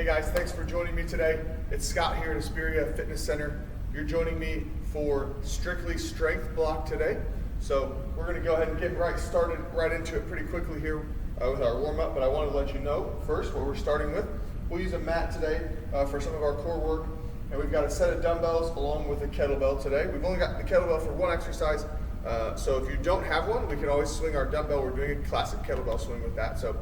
Hey guys, thanks for joining me today. It's Scott here at Aspiria Fitness Center. You're joining me for strictly strength block today. So we're gonna go ahead and get started right into it pretty quickly here with our warm up, but I wanna let you know first what we're starting with. We'll use a mat today for some of our core work, and we've got a set of dumbbells along with a kettlebell today. We've only got the kettlebell for one exercise, so if you don't have one, we can always swing our dumbbell. We're doing a classic kettlebell swing with that. So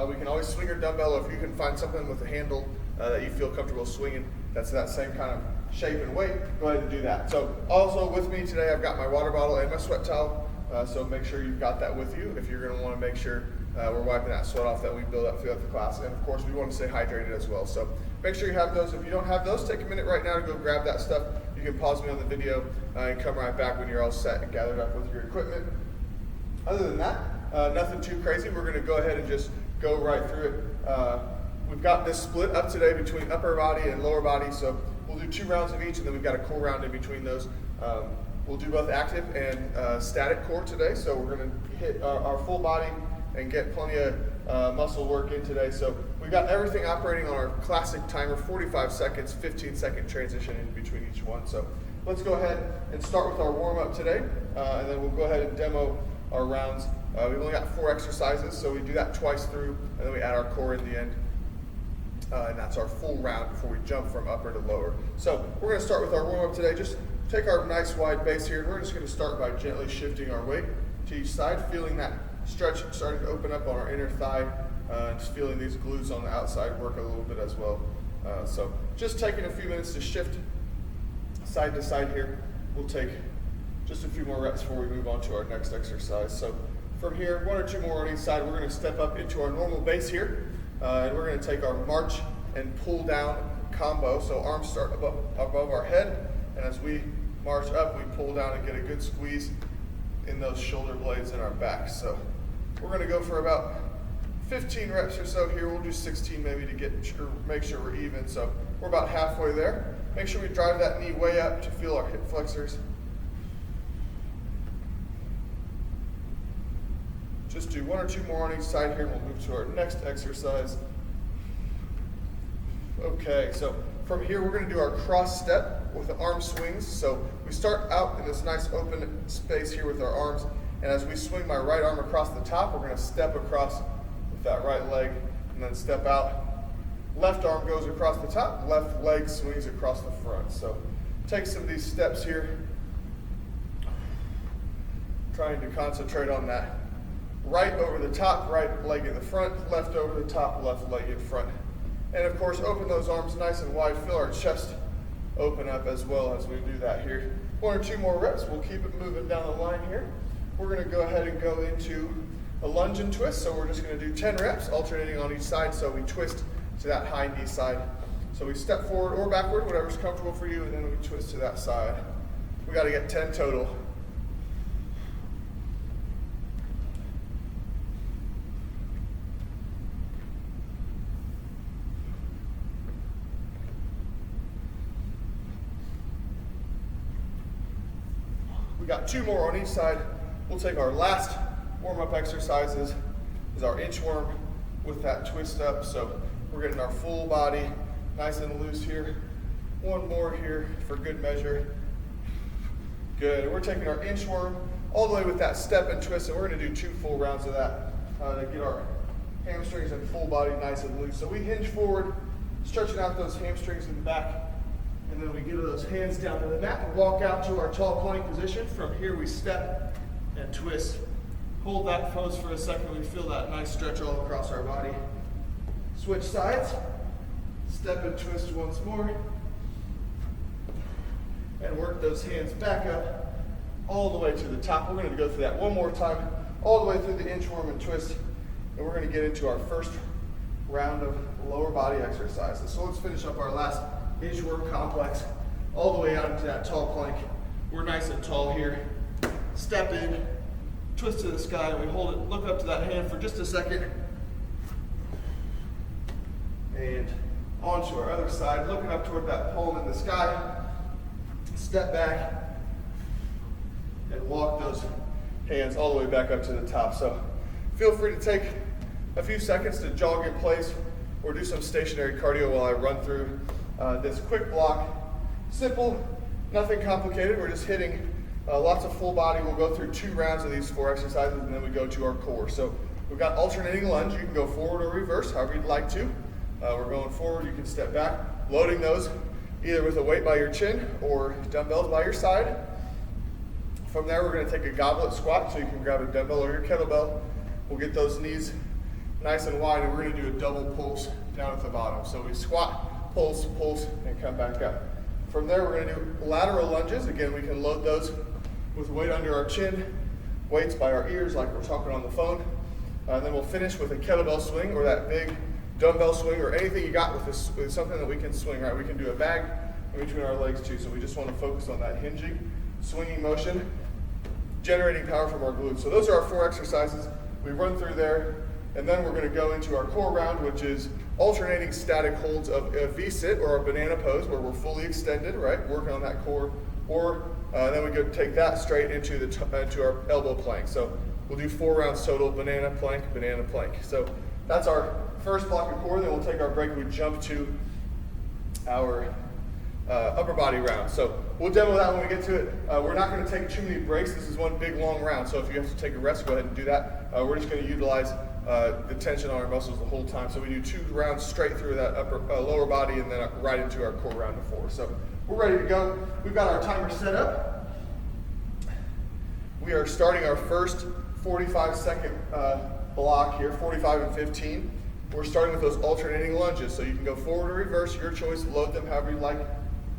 we can always swing your dumbbell, if you can find something with a handle that you feel comfortable swinging that's that same kind of shape and weight, go ahead and do that. So also with me today, I've got my water bottle and my sweat towel, so make sure you've got that with you if you're going to want to make sure we're wiping that sweat off that we build up throughout the class. And of course, we want to stay hydrated as well. So make sure you have those. If you don't have those, take a minute right now to go grab that stuff. You can pause me on the video and come right back when you're all set and gathered up with your equipment. Other than that, nothing too crazy. We're going to go ahead and just go right through it. We've got this split up today between upper body and lower body, so we'll do 2 rounds of each, and then we've got a core round in between those. We'll do both active and static core today, so we're going to hit our full body and get plenty of muscle work in today. So we've got everything operating on our classic timer, 45 seconds, 15-second transition in between each one. So let's go ahead and start with our warm-up today, and then we'll go ahead and demo our rounds. We've only got 4 exercises, so we do that twice through, and then we add our core in the end. And that's our full round before we jump from upper to lower. So we're going to start with our warm-up today. Just take our nice wide base here, and we're just going to start by gently shifting our weight to each side, feeling that stretch starting to open up on our inner thigh, just feeling these glutes on the outside work a little bit as well. So just taking a few minutes to shift side to side here. We'll take just a few more reps before we move on to our next exercise. So from here, 1 or 2 more on each side, we're going to step up into our normal base here, and we're going to take our march and pull down combo. So arms start above our head, and as we march up, we pull down and get a good squeeze in those shoulder blades in our back. So we're going to go for about 15 reps or so here. We'll do 16 maybe to make sure we're even. So we're about halfway there. Make sure we drive that knee way up to feel our hip flexors. Just do 1 or 2 more on each side here, and we'll move to our next exercise. Okay, so from here we're going to do our cross step with the arm swings. So we start out in this nice open space here with our arms, and as we swing my right arm across the top, we're going to step across with that right leg, and then step out. Left arm goes across the top, left leg swings across the front. So take some of these steps here, trying to concentrate on that. Right over the top, right leg in the front, left over the top, left leg in front. And of course, open those arms nice and wide, feel our chest open up as well as we do that here. 1 or 2 more reps, we'll keep it moving down the line here. We're gonna go ahead and go into a lunge and twist, so we're just gonna do 10 reps, alternating on each side, so we twist to that high knee side. So we step forward or backward, whatever's comfortable for you, and then we twist to that side. We gotta get 10 total. We got 2 more on each side. We'll take our last warm-up exercises is our inchworm with that twist up. So we're getting our full body nice and loose here. 1 more here for good measure. Good. And we're taking our inchworm all the way with that step and twist, and we're going to do 2 full rounds of that to get our hamstrings and full body nice and loose. So we hinge forward, stretching out those hamstrings in the back. And then we get those hands down to the mat and walk out to our tall plank position. From here we step and twist. Hold that pose for a second. We feel that nice stretch all across our body. Switch sides. Step and twist once more. And work those hands back up all the way to the top. We're going to go through that 1 more time, all the way through the inchworm and twist. And we're going to get into our first round of lower body exercises. So let's finish up our last inchworm complex all the way out into that tall plank. We're nice and tall here. Step in, twist to the sky, and we hold it, look up to that hand for just a second. And onto our other side, looking up toward that palm in the sky. Step back and walk those hands all the way back up to the top. So feel free to take a few seconds to jog in place or do some stationary cardio while I run through this quick block. Simple, nothing complicated. We're just hitting lots of full body. We'll go through 2 rounds of these 4 exercises, and then we go to our core. So we've got alternating lunge. You can go forward or reverse, however you'd like to. We're going forward, you can step back, loading those either with a weight by your chin or dumbbells by your side. From there, we're going to take a goblet squat, so you can grab a dumbbell or your kettlebell. We'll get those knees nice and wide, and we're going to do a double pulse down at the bottom. So we squat, pulse, pulse, and come back up. From there, we're going to do lateral lunges. Again, we can load those with weight under our chin, weights by our ears like we're talking on the phone. Then we'll finish with a kettlebell swing or that big dumbbell swing, or anything you got with something that we can swing, right? We can do a bag in between our legs too, so we just want to focus on that hinging, swinging motion, generating power from our glutes. So those are our 4 exercises. We run through there, and then we're going to go into our core round, which is alternating static holds of a V-sit or a banana pose, where we're fully extended, right? Working on that core, or then we go take that straight into our elbow plank. So we'll do 4 rounds total: banana, plank, banana, plank. So that's our first block of core. Then we'll take our break. We jump to our upper body round. So we'll demo that when we get to it. We're not going to take too many breaks. This is one big long round. So if you have to take a rest, go ahead and do that. We're just going to utilize the tension on our muscles the whole time. So we do 2 rounds straight through that lower body, and then right into our core round of 4. So we're ready to go. We've got our timer set up. We are starting our first 45-second block here, 45 and 15. We're starting with those alternating lunges, so you can go forward or reverse, your choice, load them however you'd like.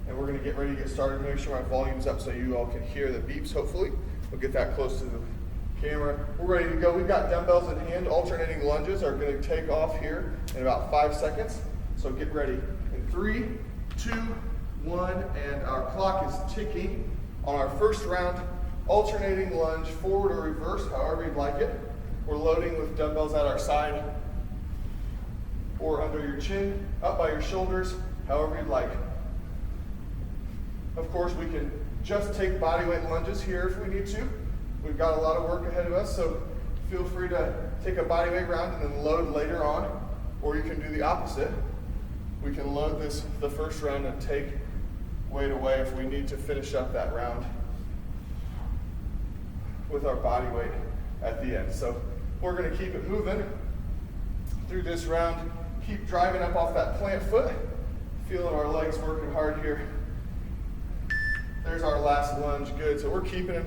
And we're going to get ready to get started. Make sure my volume's up so you all can hear the beeps, hopefully. We'll get that close to the camera. We're ready to go. We've got dumbbells in hand. Alternating lunges are going to take off here in about 5 seconds. So get ready. In 3, 2, 1, and our clock is ticking. On our first round, alternating lunge, forward or reverse, however you'd like it. We're loading with dumbbells at our side or under your chin, up by your shoulders, however you'd like. Of course, we can just take bodyweight lunges here if we need to. We've got a lot of work ahead of us, so feel free to take a bodyweight round and then load later on, or you can do the opposite. We can load the first round and take weight away if we need to finish up that round with our body weight at the end. So we're going to keep it moving through this round. Keep driving up off that plant foot. Feeling our legs working hard here. There's our last lunge. Good. So we're keeping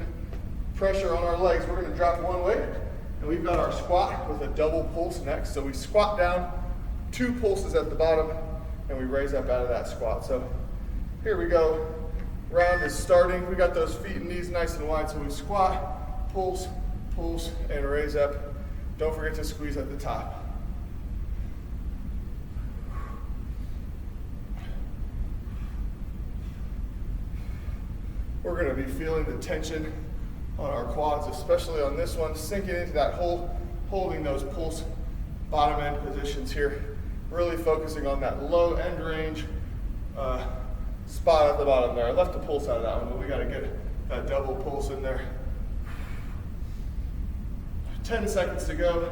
pressure on our legs. We're going to drop one weight, and we've got our squat with a double pulse next. So we squat down, 2 pulses at the bottom, and we raise up out of that squat. So here we go. Round is starting. We got those feet and knees nice and wide. So we squat, pulse, pulse, and raise up. Don't forget to squeeze at the top. We're going to be feeling the tension on our quads, especially on this one, sinking into that hole, holding those pulse bottom end positions here, really focusing on that low end range spot at the bottom there. I left the pulse out of that one, but we got to get that double pulse in there. 10 seconds to go.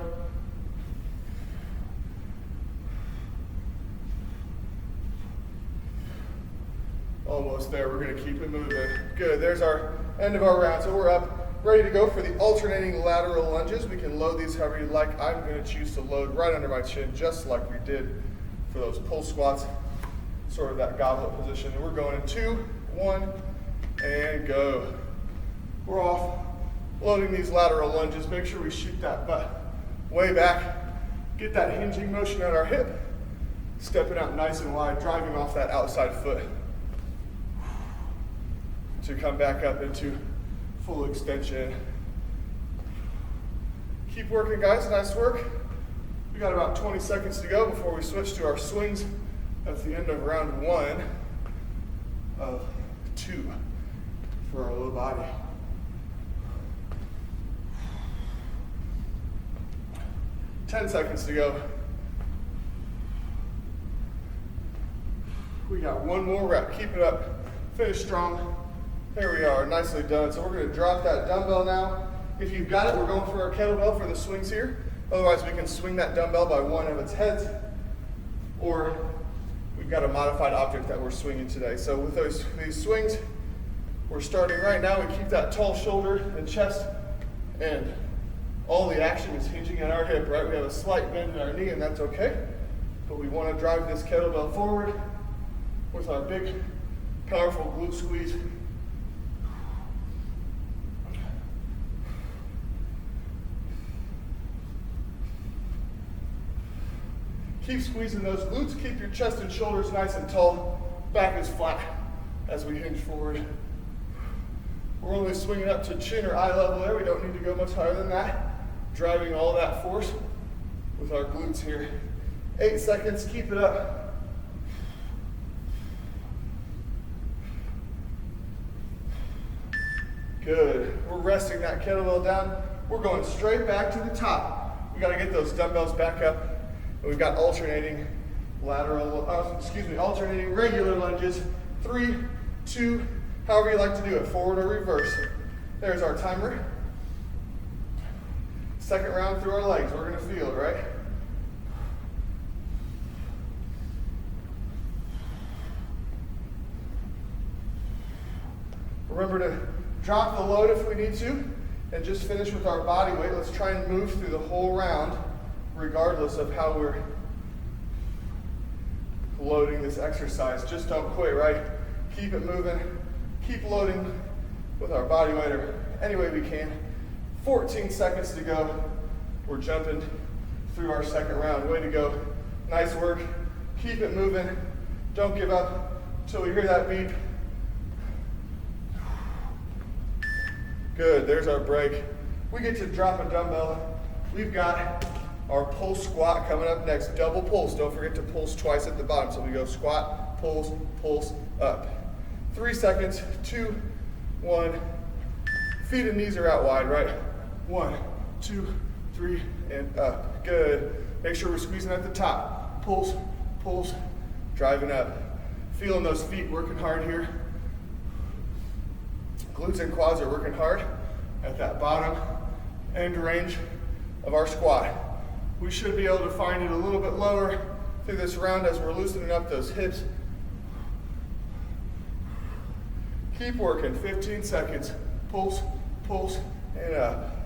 Almost there. We're going to keep it moving. Good. There's our end of our round. So we're up, ready to go for the alternating lateral lunges. We can load these however you like. I'm going to choose to load right under my chin, just like we did for those pull squats, sort of that goblet position. And we're going in 2, 1, and go. We're off. Loading these lateral lunges. Make sure we shoot that butt way back. Get that hinging motion at our hip. Stepping out nice and wide, driving off that outside foot to come back up into full extension. Keep working, guys. Nice work. We got about 20 seconds to go before we switch to our swings at the end of round 1 of 2 for our low body. Ten seconds to go. We got one more rep. Keep it up. Finish strong. There we are. Nicely done. So we're going to drop that dumbbell now. If you've got it, we're going for our kettlebell for the swings here. Otherwise, we can swing that dumbbell by one of its heads or we've got a modified object that we're swinging today. So with these swings, we're starting right now. We keep that tall shoulder and chest, and all the action is hinging at our hip, right? We have a slight bend in our knee, and that's okay. But we want to drive this kettlebell forward with our big, powerful glute squeeze. Keep squeezing those glutes. Keep your chest and shoulders nice and tall. Back is flat as we hinge forward. We're only swinging up to chin or eye level there. We don't need to go much higher than that. Driving all that force with our glutes here. 8 seconds, keep it up. Good. We're resting that kettlebell down. We're going straight back to the top. We gotta get those dumbbells back up. And we've got alternating alternating regular lunges. 3, 2, however you like to do it, forward or reverse. There's our timer. Second round through our legs. We're gonna feel it, right? Remember to drop the load if we need to, and just finish with our body weight. Let's try and move through the whole round, regardless of how we're loading this exercise. Just don't quit, right? Keep it moving, keep loading with our body weight or any way we can. 14 seconds to go. We're jumping through our second round. Way to go. Nice work. Keep it moving. Don't give up until we hear that beep. Good, there's our break. We get to drop a dumbbell. We've got our pulse squat coming up next. Double pulse. Don't forget to pulse twice at the bottom. So we go squat, pulse, pulse, up. 3 seconds, 2, 1. Feet and knees are out wide, right? 1, 2, 3, and up. Good. Make sure we're squeezing at the top. Pulse, pulse, driving up. Feeling those feet working hard here. Glutes and quads are working hard at that bottom end range of our squat. We should be able to find it a little bit lower through this round as we're loosening up those hips. Keep working, 15 seconds. Pulse, pulse, and up.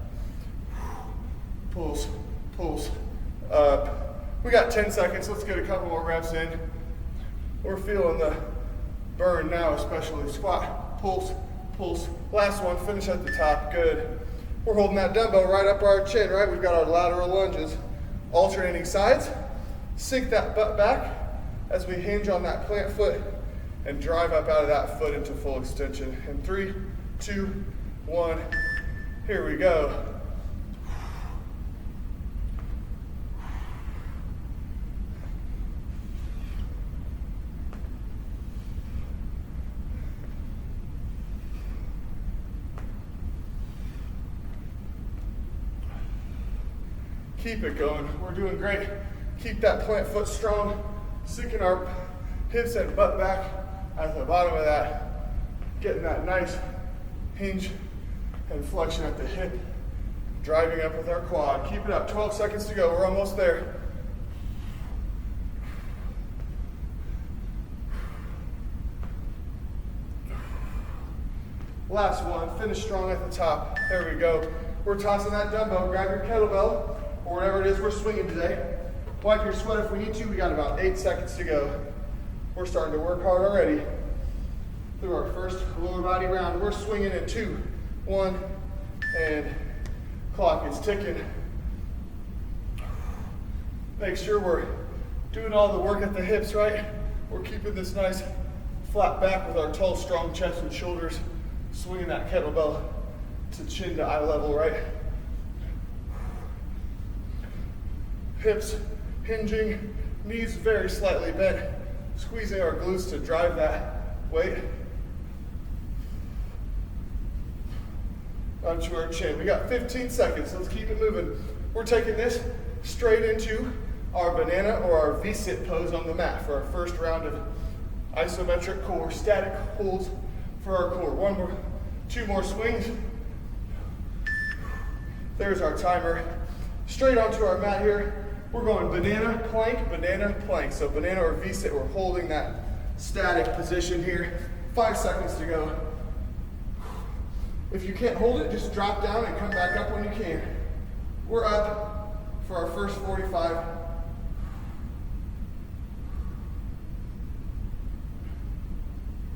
Pulse, pulse, up. We got 10 seconds, let's get a couple more reps in. We're feeling the burn now, especially squat, pulse, pulse. Last one, finish at the top, good. We're holding that dumbbell right up our chin, right? We've got our lateral lunges. Alternating sides, sink that butt back as we hinge on that plant foot and drive up out of that foot into full extension. In 3, 2, 1, here we go. Keep it going. We're doing great. Keep that plant foot strong. Sinking our hips and butt back at the bottom of that. Getting that nice hinge and flexion at the hip. Driving up with our quad. Keep it up. 12 seconds to go. We're almost there. Last one. Finish strong at the top. There we go. We're tossing that dumbbell. Grab your kettlebell or whatever it is we're swinging today. Wipe your sweat if we need to. We got about 8 seconds to go. We're starting to work hard already. Through our first lower body round. We're swinging in 2, 1, and clock is ticking. Make sure we're doing all the work at the hips, right? We're keeping this nice flat back with our tall, strong chest and shoulders. Swinging that kettlebell to chin to eye level, right? Hips hinging, knees very slightly bent, squeezing our glutes to drive that weight onto our chin. We got 15 seconds, let's keep it moving. We're taking this straight into our banana or our V-sit pose on the mat for our first round of isometric core, static holds for our core. 2 more swings. There's our timer. Straight onto our mat here. We're going banana, plank. So banana or V-sit, we're holding that static position here. 5 seconds to go. If you can't hold it, just drop down and come back up when you can. We're up for our first 45.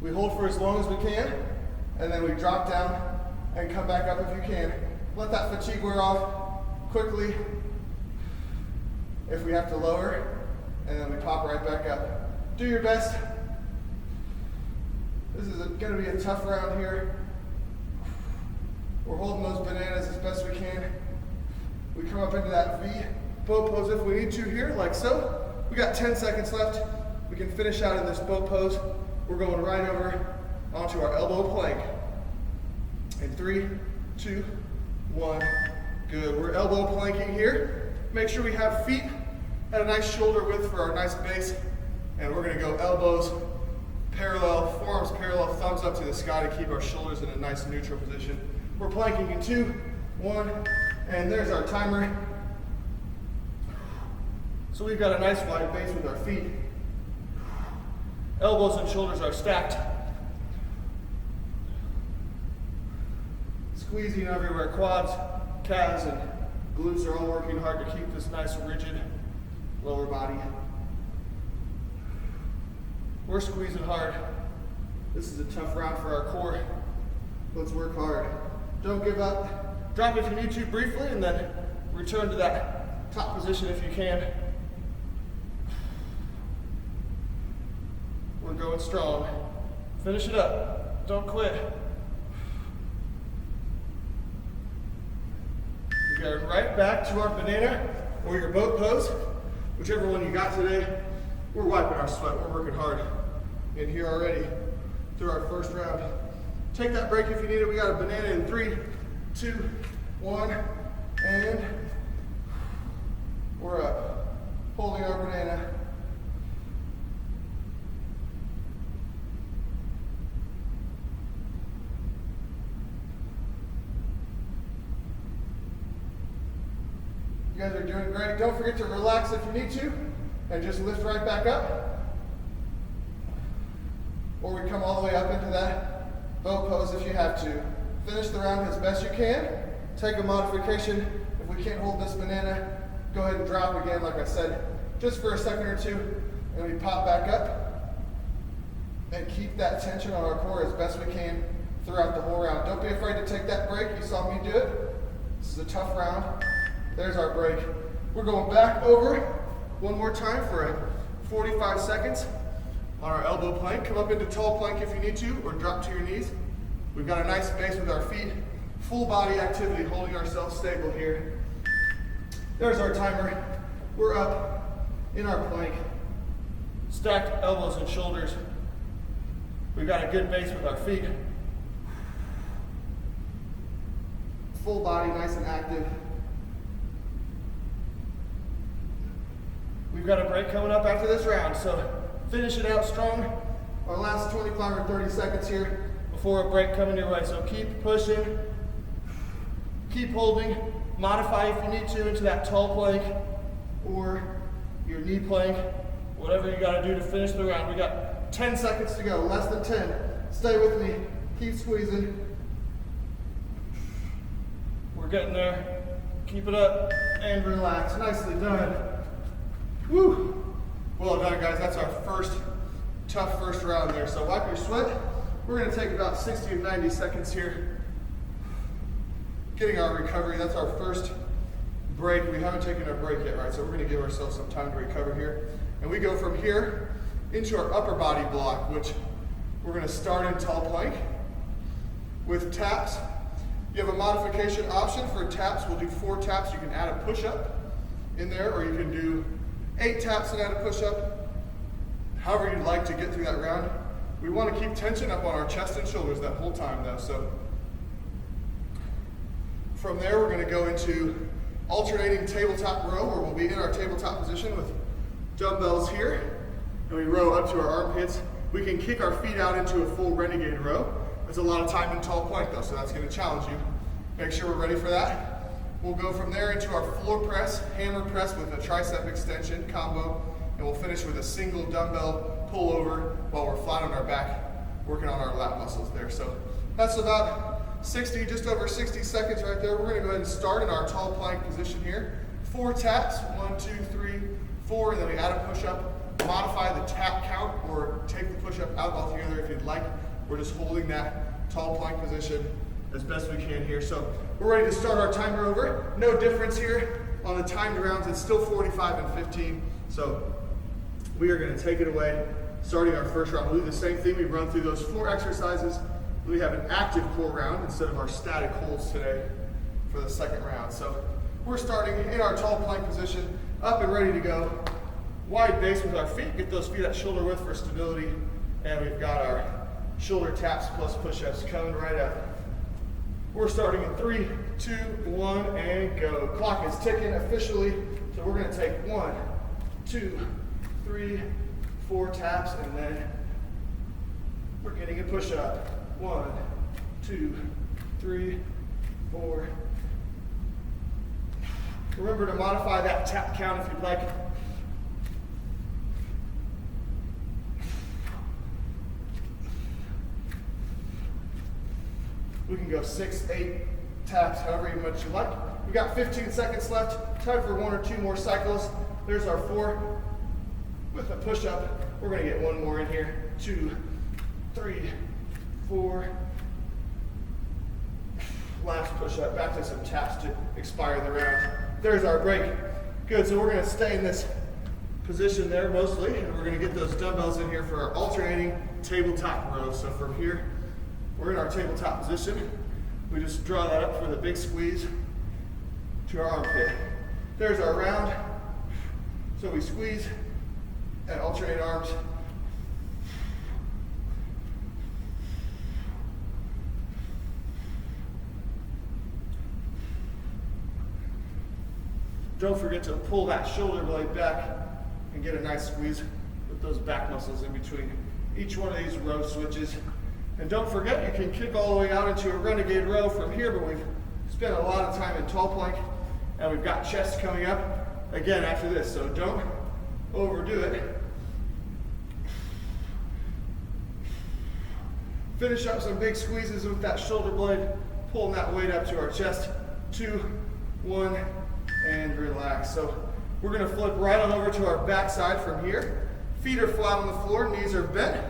We hold for as long as we can, and then we drop down and come back up if you can. Let that fatigue wear off quickly. If we have to lower, and then we pop right back up. Do your best. This is going to be a tough round here. We're holding those bananas as best we can. We come up into that V boat pose if we need to here, like so. We got 10 seconds left. We can finish out in this boat pose. We're going right over onto our elbow plank. In 3, 2, 1. Good. We're elbow planking here. Make sure we have feet at a nice shoulder width for our nice base. And we're going to go elbows parallel, forearms parallel, thumbs up to the sky to keep our shoulders in a nice neutral position. We're planking in 2, 1, and there's our timer. So we've got a nice wide base with our feet. Elbows and shoulders are stacked. Squeezing everywhere, quads, calves, and glutes are all working hard to keep this nice rigid lower body. We're squeezing hard. This is a tough round for our core. Let's work hard. Don't give up. Drop if you need to briefly, and then return to that top position if you can. We're going strong. Finish it up. Don't quit. We go right back to our banana or your boat pose, whichever one you got today. We're wiping our sweat. We're working hard in here already through our first round. Take that break if you need it. We got a banana in 3, 2, 1, and we're up. Holding our banana. You guys are doing great. Don't forget to relax if you need to, and just lift right back up. Or we come all the way up into that boat pose if you have to. Finish the round as best you can. Take a modification. If we can't hold this banana, go ahead and drop again, like I said, just for a second or two, and we pop back up. And keep that tension on our core as best we can throughout the whole round. Don't be afraid to take that break. You saw me do it. This is a tough round. There's our break. We're going back over one more time for a 45 seconds on our elbow plank. Come up into tall plank if you need to, or drop to your knees. We've got a nice base with our feet. Full body activity, holding ourselves stable here. There's our timer. We're up in our plank. Stacked elbows and shoulders. We've got a good base with our feet. Full body, nice and active. We've got a break coming up after this round, so finish it out strong. Our last 25 or 30 seconds here before a break coming your way. So keep pushing, keep holding, modify if you need to into that tall plank or your knee plank, whatever you got to do to finish the round. We got 10 seconds to go, less than 10. Stay with me, keep squeezing. We're getting there. Keep it up and relax. Nicely done. Woo! Well done, guys. That's our tough first round there. So wipe your sweat. We're going to take about 60 to 90 seconds here. Getting our recovery. That's our first break. We haven't taken our break yet, right? So we're going to give ourselves some time to recover here. And we go from here into our upper body block, which we're going to start in tall plank with taps. You have a modification option for taps. We'll do 4 taps. You can add a push-up in there, or you can do 8 taps and add a push-up. However you'd like to get through that round. We want to keep tension up on our chest and shoulders that whole time though. So from there we're going to go into alternating tabletop row, where we'll be in our tabletop position with dumbbells here. And we row up to our armpits. We can kick our feet out into a full renegade row. There's a lot of time in tall plank though, so that's going to challenge you. Make sure we're ready for that. We'll go from there into our floor press, hammer press with a tricep extension combo, and we'll finish with a single dumbbell pullover while we're flat on our back, working on our lat muscles there. So that's about 60, just over 60 seconds right there. We're gonna go ahead and start in our tall plank position here. 4 taps, 1, 2, 3, 4, and then we add a push-up. Modify the tap count or take the push-up out altogether if you'd like. We're just holding that tall plank position as best we can here. So we're ready to start our timer over. No difference here on the timed rounds. It's still 45 and 15. So we are gonna take it away, starting our first round. We'll do the same thing. We run through those 4 exercises. We have an active core round instead of our static holds today for the second round. So we're starting in our tall plank position, up and ready to go. Wide base with our feet, get those feet at shoulder width for stability. And we've got our shoulder taps plus push-ups coming right up. We're starting in 3, 2, 1, and go. Clock is ticking officially. So we're gonna take 1, 2, 3, 4 taps, and then we're getting a push-up. 1, 2, 3, 4. Remember to modify that tap count if you'd like. We can go 6, 8 taps, however much you like. We got 15 seconds left. Time for 1 or 2 more cycles. There's our 4 with a push-up. We're gonna get 1 more in here. 2, 3, 4. Last push-up. Back to some taps to expire the round. There's our break. Good, so we're gonna stay in this position there mostly, and we're gonna get those dumbbells in here for our alternating tabletop rows. So from here, we're in our tabletop position. We just draw that up for the big squeeze to our armpit. There's our round. So we squeeze and alternate arms. Don't forget to pull that shoulder blade back and get a nice squeeze with those back muscles in between each one of these row switches. And don't forget, you can kick all the way out into a renegade row from here, but we've spent a lot of time in tall plank, and we've got chest coming up again after this, so don't overdo it. Finish up some big squeezes with that shoulder blade, pulling that weight up to our chest. 2, 1, and relax. So we're gonna flip right on over to our backside from here. Feet are flat on the floor, knees are bent.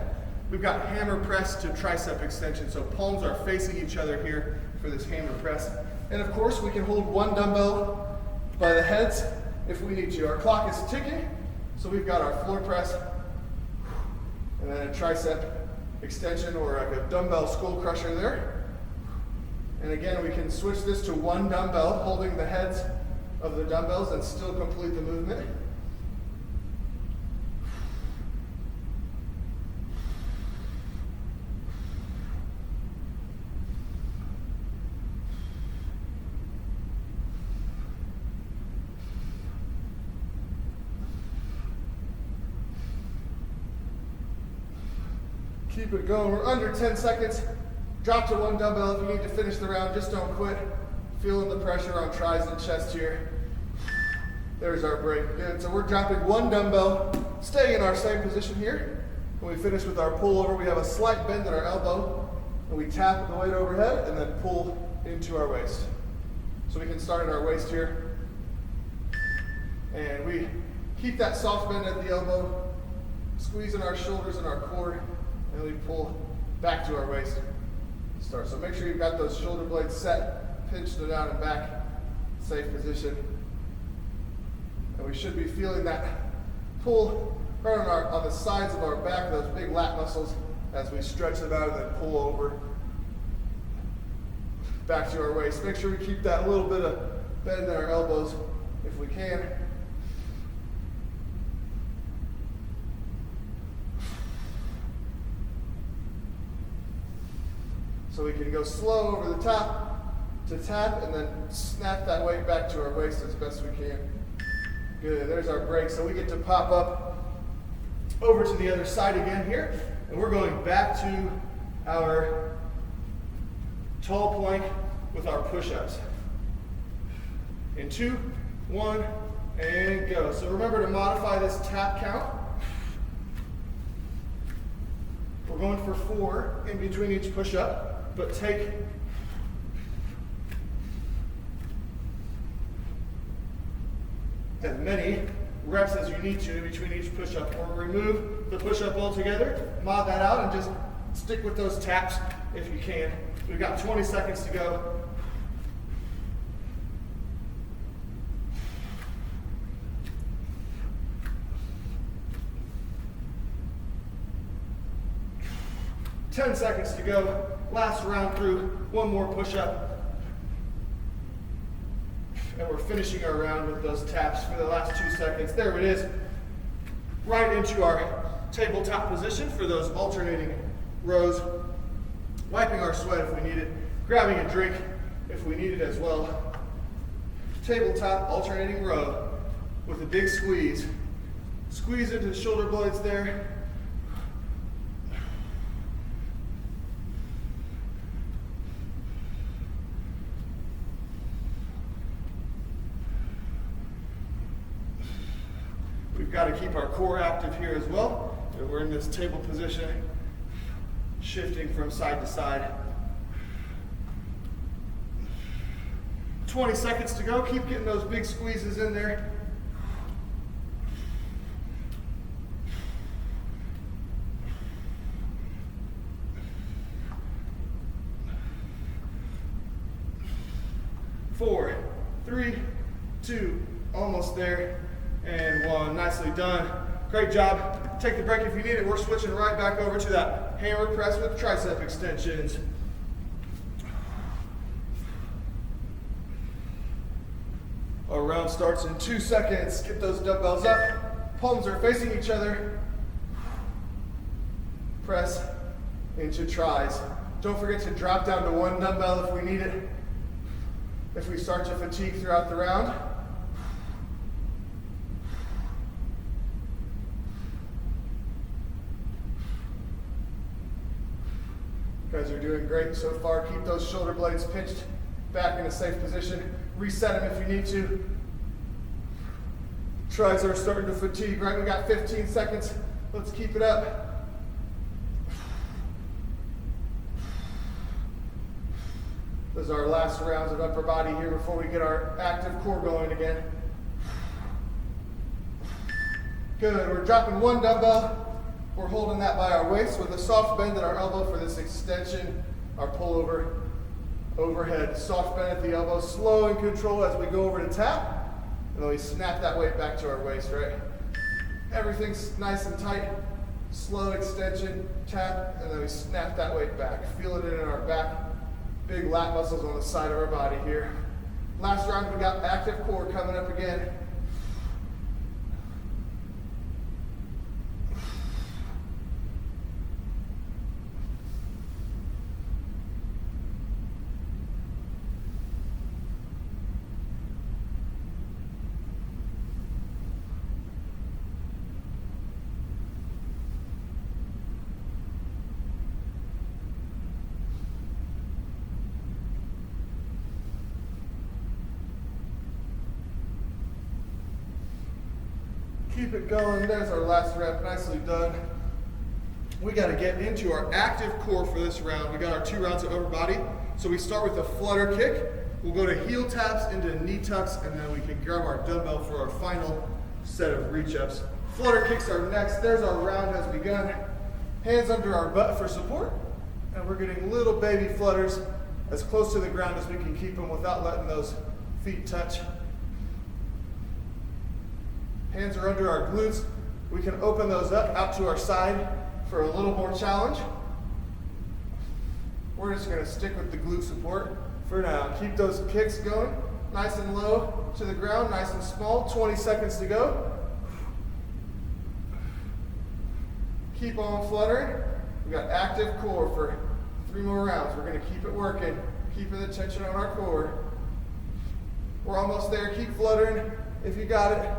We've got hammer press to tricep extension, so palms are facing each other here for this hammer press. And of course, we can hold 1 dumbbell by the heads if we need to. Our clock is ticking, so we've got our floor press, and then a tricep extension or like a dumbbell skull crusher there. And again, we can switch this to 1 dumbbell, holding the heads of the dumbbells and still complete the movement. Keep it going. We're under 10 seconds. Drop to 1 dumbbell if you need to finish the round. Just don't quit. Feeling the pressure on tris and chest here. There's our break. Good. So we're dropping 1 dumbbell, staying in our same position here. When we finish with our pullover, we have a slight bend in our elbow, and we tap the weight overhead and then pull into our waist. So we can start at our waist here. And we keep that soft bend at the elbow, squeezing our shoulders and our core, and we pull back to our waist. Start. So make sure you've got those shoulder blades set, pinched it out and back, safe position. And we should be feeling that pull right on the sides of our back, those big lat muscles, as we stretch them out and then pull over back to our waist. Make sure we keep that little bit of bend in our elbows if we can. So we can go slow over the top to tap and then snap that weight back to our waist as best we can. Good, there's our break. So we get to pop up over to the other side again here, and we're going back to our tall plank with our push-ups. In 2, 1, and go. So remember to modify this tap count. We're going for 4 in between each push-up, but take as many reps as you need to in between each push-up, or remove the push-up altogether, mod that out, and just stick with those taps if you can. We've got 20 seconds to go. Ten seconds to go. Last round through. One more push-up. And we're finishing our round with those taps for the last 2 seconds. There it is. Right into our tabletop position for those alternating rows. Wiping our sweat if we need it. Grabbing a drink if we need it as well. Tabletop alternating row with a big squeeze. Squeeze into the shoulder blades there. We've got to keep our core active here as well. And we're in this table position, shifting from side to side. 20 seconds to go. Keep getting those big squeezes in there. Four, 3, 2, almost there. And 1, nicely done. Great job. Take the break if you need it. We're switching right back over to that hammer press with tricep extensions. Our round starts in 2 seconds. Get those dumbbells up. Palms are facing each other. Press into tries. Don't forget to drop down to 1 dumbbell if we need it. If we start to fatigue throughout the round. You guys are doing great so far. Keep those shoulder blades pinched back in a safe position. Reset them if you need to. Tries are starting to fatigue, right? We got 15 seconds. Let's keep it up. Those are our last rounds of upper body here before we get our active core going again. Good, we're dropping 1 dumbbell. We're holding that by our waist with a soft bend at our elbow for this extension, our pullover overhead. Soft bend at the elbow, slow and control as we go over to tap, and then we snap that weight back to our waist, right? Everything's nice and tight, slow extension, tap, and then we snap that weight back. Feel it in our back, big lat muscles on the side of our body here. Last round, we got active core coming up again. Keep it going. There's our last rep. Nicely done. We got to get into our active core for this round. We got our 2 rounds of upper body. So we start with a flutter kick. We'll go to heel taps into knee tucks, and then we can grab our dumbbell for our final set of reach ups. Flutter kicks are next. There's our round has begun. Hands under our butt for support. And we're getting little baby flutters as close to the ground as we can keep them without letting those feet touch. Hands are under our glutes. We can open those up out to our side for a little more challenge. We're just gonna stick with the glute support for now. Keep those kicks going, nice and low to the ground, nice and small. 20 seconds to go. Keep on fluttering. We got active core for 3 more rounds. We're gonna keep it working, keeping the tension on our core. We're almost there. Keep fluttering if you got it.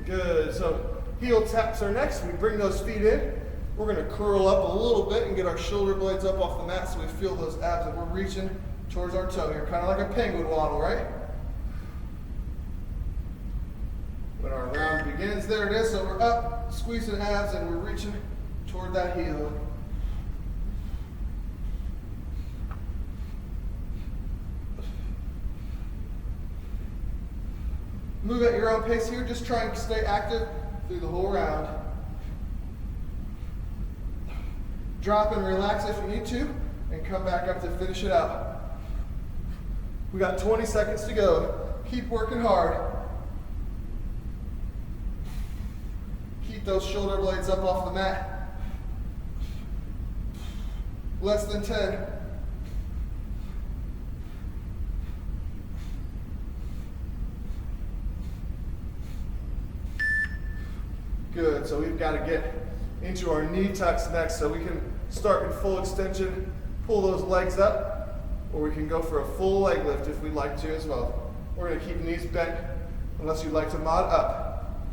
Good, so heel taps are next. We bring those feet in. We're gonna curl up a little bit and get our shoulder blades up off the mat so we feel those abs that we're reaching towards our toe here, kind of like a penguin waddle, right? When our round begins, there it is, so we're up, squeezing abs, and we're reaching toward that heel. Move at your own pace here, just try and stay active through the whole round. Drop and relax if you need to, and come back up to finish it out. We got 20 seconds to go. Keep working hard. Keep those shoulder blades up off the mat. Less than 10. Good, so we've got to get into our knee tucks next, so we can start in full extension, pull those legs up, or we can go for a full leg lift if we'd like to as well. We're going to keep knees bent unless you'd like to mod up.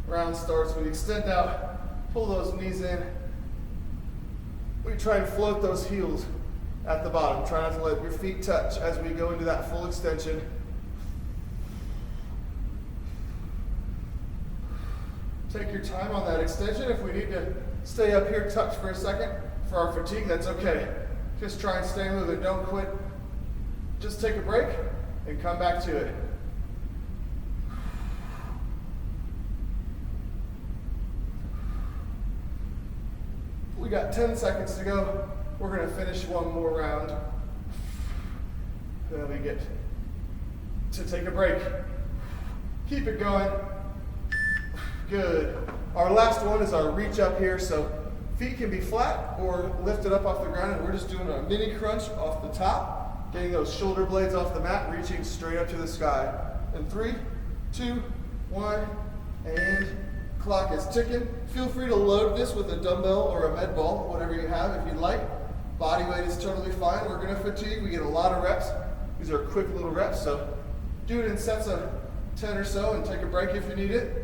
Round starts, we extend out, pull those knees in. We try and float those heels at the bottom. Try not to let your feet touch as we go into that full extension. Take your time on that extension. If we need to stay up here tucked for a second for our fatigue, that's okay. Just try and stay moving, don't quit. Just take a break and come back to it. We got 10 seconds to go. We're gonna finish one more round. Then we get to take a break. Keep it going. Good. Our last one is our reach up here. So feet can be flat or lifted up off the ground, and we're just doing a mini crunch off the top, getting those shoulder blades off the mat, reaching straight up to the sky. In 3, 2, 1, and clock is ticking. Feel free to load this with a dumbbell or a med ball, whatever you have if you'd like. Body weight is totally fine. We're gonna fatigue. We get a lot of reps. These are quick little reps, so do it in sets of 10 or so and take a break if you need it.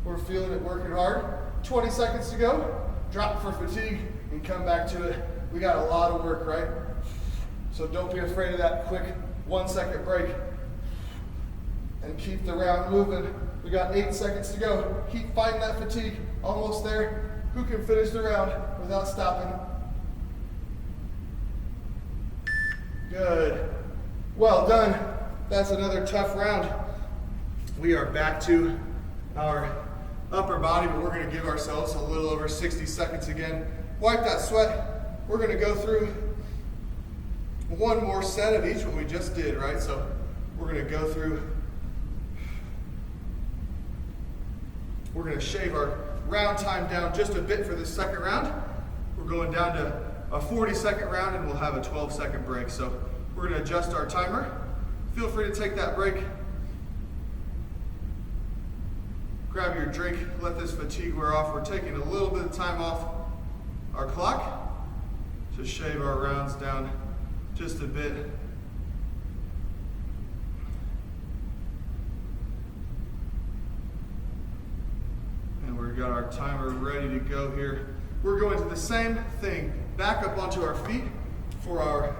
We're feeling it, working hard. 20 seconds to go. Drop for fatigue and come back to it. We got a lot of work, right? So don't be afraid of that quick 1 second break. And keep the round moving. We got 8 seconds to go. Keep fighting that fatigue. Almost there. Who can finish the round without stopping? Good. Well done. That's another tough round. We are back to our upper body, but we're going to give ourselves a little over 60 seconds again. Wipe that sweat. We're going to go through one more set of each, what we just did, right? So we're going to go through, we're going to shave our round time down just a bit for this second round. We're going down to a 40-second round, and we'll have a 12-second break. So we're going to adjust our timer. Feel free to take that break. Grab your drink, let this fatigue wear off. We're taking a little bit of time off our clock to shave our rounds down just a bit. And we've got our timer ready to go here. We're going to the same thing, back up onto our feet for our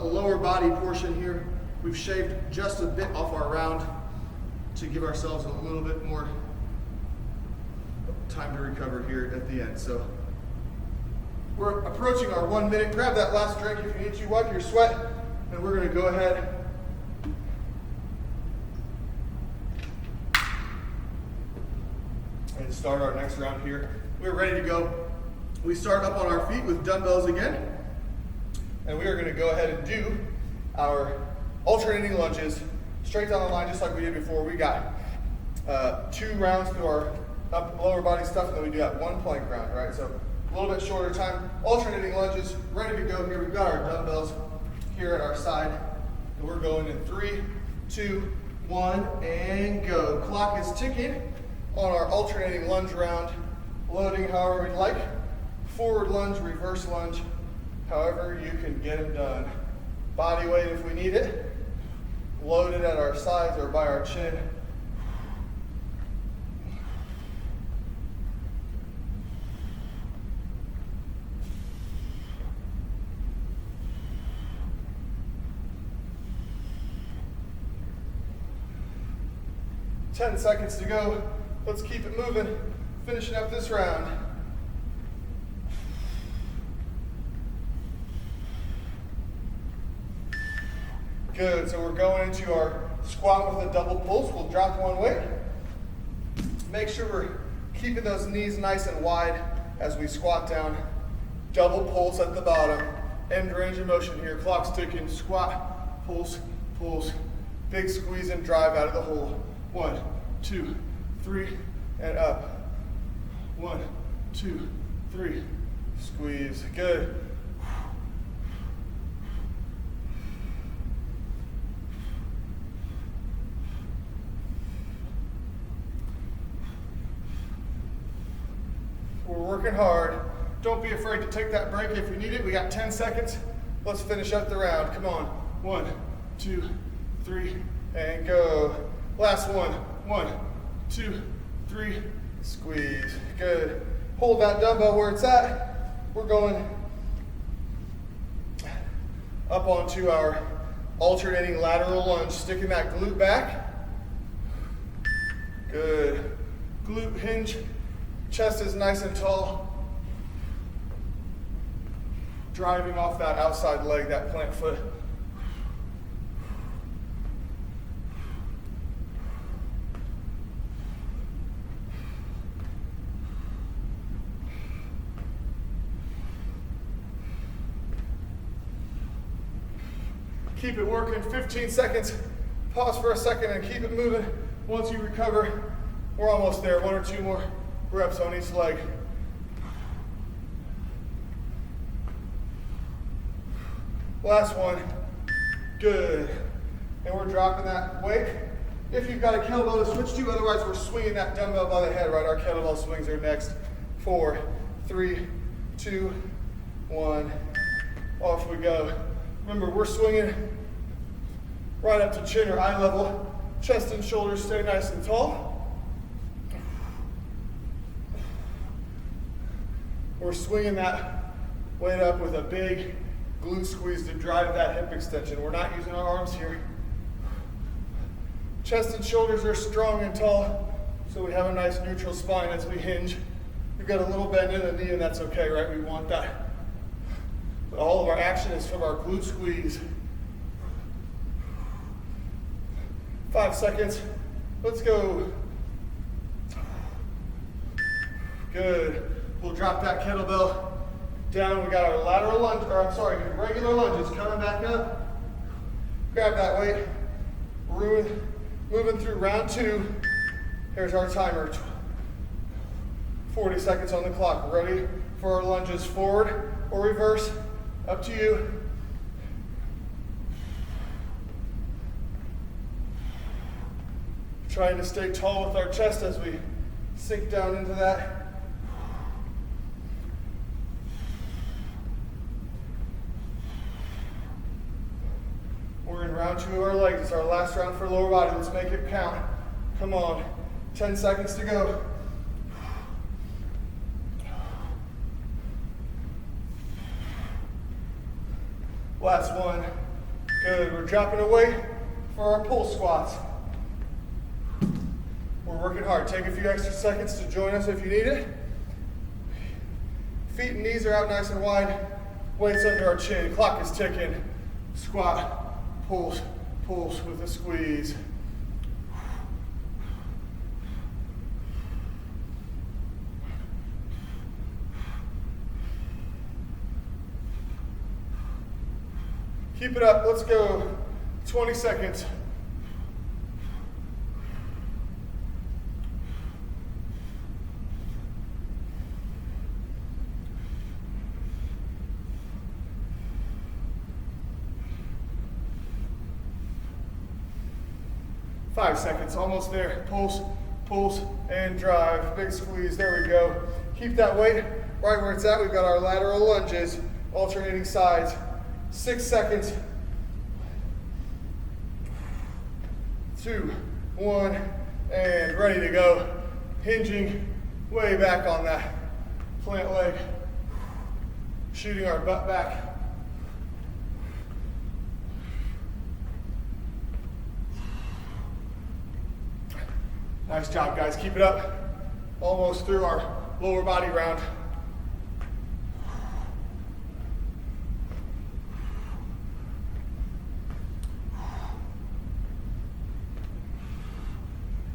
lower body portion here. We've shaved just a bit off our round to give ourselves a little bit more time to recover here at the end. So we're approaching our 1 minute. Grab that last drink if you need to. Wipe your sweat, and we're going to go ahead and start our next round here. We're ready to go. We start up on our feet with dumbbells again, and we are going to go ahead and do our alternating lunges straight down the line, just like we did before. We got 2 rounds to our lower body stuff, and then we do that 1 plank round, right? So a little bit shorter time. Alternating lunges, ready to go here. We've got our dumbbells here at our side, and we're going in 3, 2, 1, and go. Clock is ticking on our alternating lunge round, loading however we'd like. Forward lunge, reverse lunge, however you can get them done. Body weight if we need it. Loaded at our sides or by our chin. 10 seconds to go. Let's keep it moving. Finishing up this round. Good, so we're going into our squat with a double pulse. We'll drop one weight. Make sure we're keeping those knees nice and wide as we squat down. Double pulse at the bottom. End range of motion here. Clock's ticking. Squat, pulse, pulse. Big squeeze and drive out of the hole. 1, 2, 3, and up. 1, 2, 3. Squeeze. Good. We're working hard. Don't be afraid to take that break if you need it. We got 10 seconds. Let's finish up the round. Come on. 1, 2, 3, and go. Last one. 1, 2, 3. Squeeze. Good. Hold that dumbbell where it's at. We're going up onto our alternating lateral lunge, sticking that glute back. Good. Glute hinge. Chest is nice and tall. Driving off that outside leg, that plant foot. Keep it working, 15 seconds. Pause for a second and keep it moving. Once you recover, we're almost there. 1 or 2 more reps on each leg. Last one. Good. And we're dropping that weight. If you've got a kettlebell to switch to, otherwise we're swinging that dumbbell by the head, right? Our kettlebell swings are next. 4, 3, 2, 1. Off we go. Remember, we're swinging right up to chin or eye level. Chest and shoulders stay nice and tall. We're swinging that weight up with a big glute squeeze to drive that hip extension. We're not using our arms here. Chest and shoulders are strong and tall, so we have a nice neutral spine as we hinge. We've got a little bend in the knee, and that's okay, right? We want that. But all of our action is from our glute squeeze. 5 seconds. Let's go. Good. We'll drop that kettlebell down. We got our lateral lunge, regular lunges coming back up. Grab that weight. Moving through round 2. Here's our timer. 40 seconds on the clock. Ready for our lunges, forward or reverse. Up to you. Trying to stay tall with our chest as we sink down into that. We're in round 2 of our legs. It's our last round for lower body. Let's make it count. Come on. 10 seconds to go. Last one. Good. We're dropping away for our pull squats. We're working hard. Take a few extra seconds to join us if you need it. Feet and knees are out nice and wide. Weights under our chin. Clock is ticking. Squat, pulse, pulse with a squeeze. Keep it up. Let's go. 20 seconds. Five seconds, almost there. Pulse, pulse, and drive. Big squeeze, there we go. Keep that weight right where it's at. We've got our lateral lunges, alternating sides. 6 seconds. 2, 1, and ready to go. Hinging way back on that plant leg. Shooting our butt back. Nice job, guys. Keep it up. Almost through our lower body round.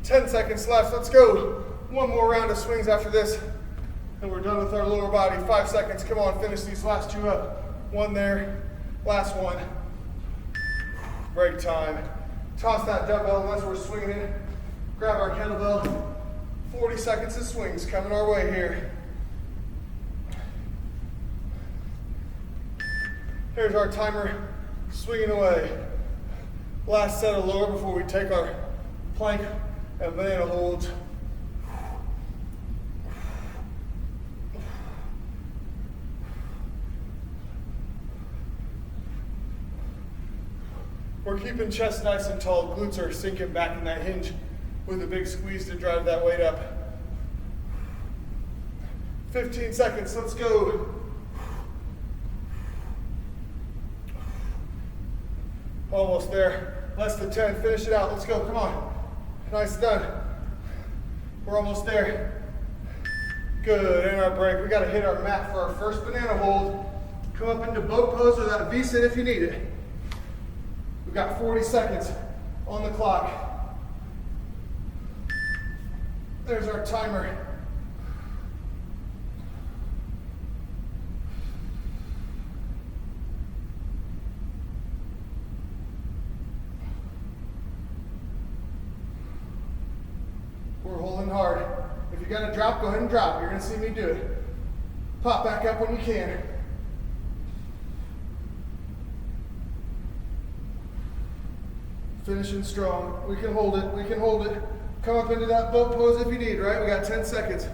Ten seconds left. Let's go. One more round of swings after this, and we're done with our lower body. 5 seconds. Come on, finish these last two up. One there. Last one. Break time. Toss that dumbbell unless we're swinging it. Grab our kettlebell. 40 seconds of swings coming our way here. Here's our timer, swinging away. Last set of lower before we take our plank and banana holds. We're keeping chest nice and tall. Glutes are sinking back in that hinge with a big squeeze to drive that weight up. 15 seconds, let's go. Almost there, less than 10, finish it out, let's go, come on. Nice, done. We're almost there. Good, and our break. We gotta hit our mat for our first banana hold. Come up into boat pose or that V-sit if you need it. We've got 40 seconds on the clock. There's our timer. We're holding hard. If you gotta drop, go ahead and drop. You're gonna see me do it. Pop back up when you can. Finishing strong. We can hold it. We can hold it. Come up into that boat pose if you need, right? We got 10 seconds.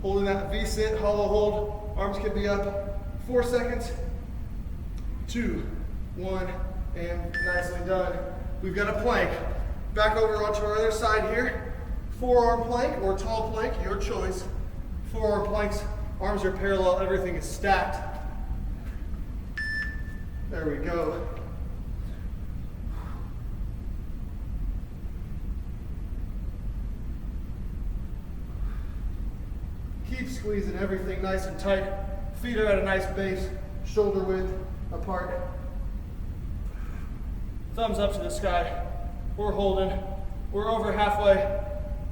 Holding that V-sit, hollow hold. Arms can be up. 4 seconds. 2, 1, and nicely done. We've got a plank. Back over onto our other side here. Forearm plank or tall plank, your choice. Forearm planks, arms are parallel, everything is stacked. There we go. Keep squeezing everything nice and tight. Feet are at a nice base, shoulder width apart. Thumbs up to the sky. We're holding. We're over halfway.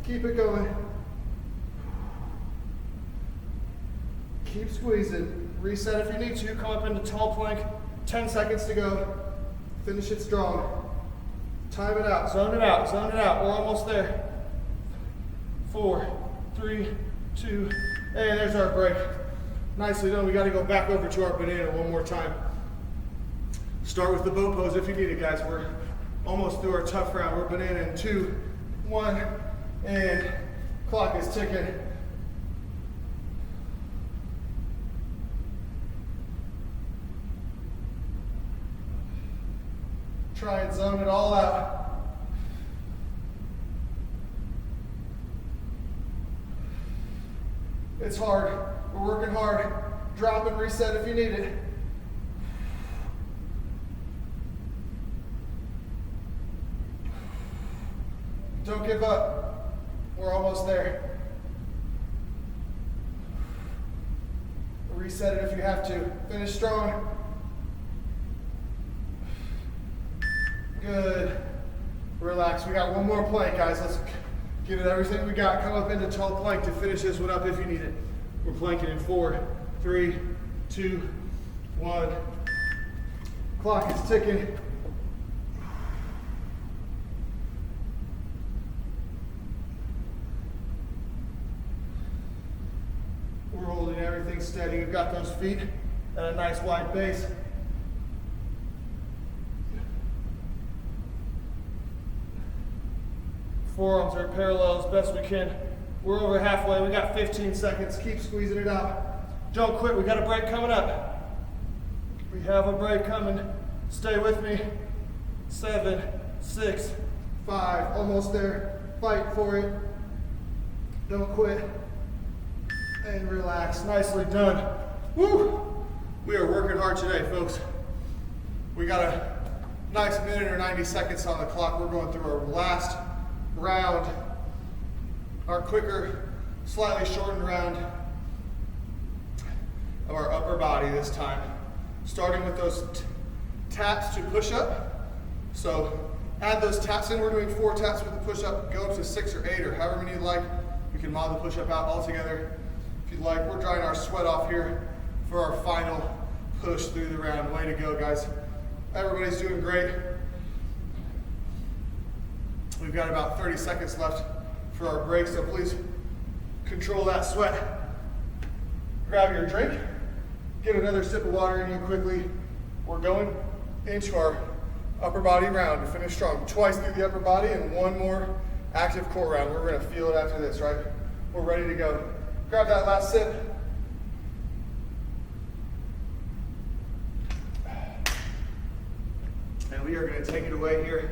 Keep it going. Keep squeezing. Reset if you need to. Come up into tall plank. 10 seconds to go. Finish it strong. Time it out. Zone it out. Zone it out. We're almost there. 4, 3, 2, and there's our break. Nicely done. We got to go back over to our banana one more time. Start with the boat pose if you need it, guys. We're almost through our tough round. We're banana in 2, 1, and clock is ticking. Try and zone it all out. It's hard. We're working hard. Drop and reset if you need it. Don't give up. We're almost there. Reset it if you have to. Finish strong. Good. Relax. We got one more plank, guys. Let's give it everything we got. Come up into tall plank to finish this one up if you need it. We're planking in 4, 3, 2, 1. Clock is ticking. We're holding everything steady. We've got those feet at a nice wide base. Forearms are parallel as best we can. We're over halfway. We got 15 seconds. Keep squeezing it out. Don't quit. We got a break coming up. We have a break coming. Stay with me. 7, 6, 5. Almost there. Fight for it. Don't quit. And relax. Nicely done. Woo! We are working hard today, folks. We got a nice minute or 90 seconds on the clock. We're going through our last round. our quicker, slightly shortened round of our upper body this time. Starting with those taps to push up. So add those taps in. We're doing 4 taps with the push up. Go up to 6 or 8 or however many you like. We can mod the push up out altogether if you'd like. We're drying our sweat off here for our final push through the round. Way to go, guys. Everybody's doing great. We've got about 30 seconds left for our break, so please control that sweat. Grab your drink, get another sip of water in you quickly. We're going into our upper body round to finish strong. Twice through the upper body and 1 more active core round. We're gonna feel it after this, right? We're ready to go. Grab that last sip. And we are gonna take it away here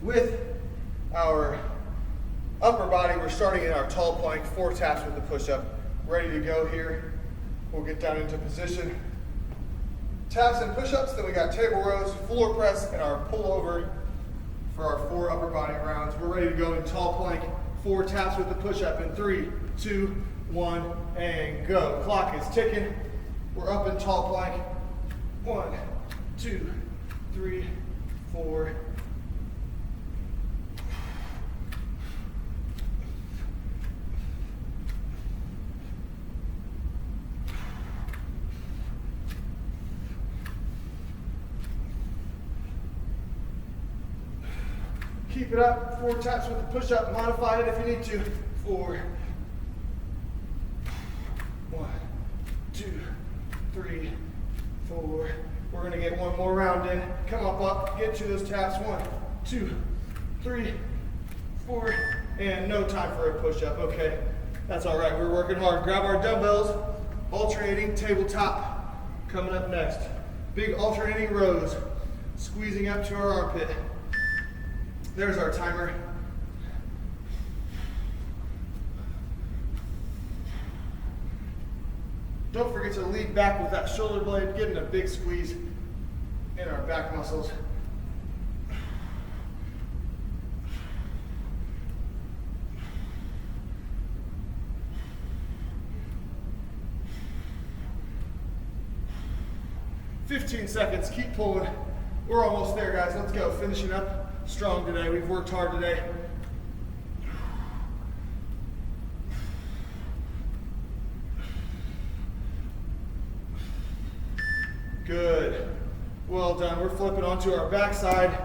with our upper body. We're starting in our tall plank, 4 taps with the push-up. Ready to go here. We'll get down into position. Taps and push-ups, then we got table rows, floor press, and our pullover for our 4 upper body rounds. We're ready to go in tall plank, 4 taps with the push-up in 3, 2, 1, and go. Clock is ticking. We're up in tall plank. 1, 2, 3, 4. Keep it up. 4 taps with the push-up. Modify it if you need to. 4. 1, 2, 3, 4. We're going to get 1 more round in. Come up, get to those taps. 1, 2, 3, 4, and no time for a push-up. Okay, that's all right. We're working hard. Grab our dumbbells. Alternating tabletop coming up next. Big alternating rows. Squeezing up to our armpit. There's our timer. Don't forget to lean back with that shoulder blade, getting a big squeeze in our back muscles. "15 seconds, keep pulling. We're almost there, guys. Let's go. Finishing up strong today. We've worked hard today. Good. Well done. We're flipping onto our backside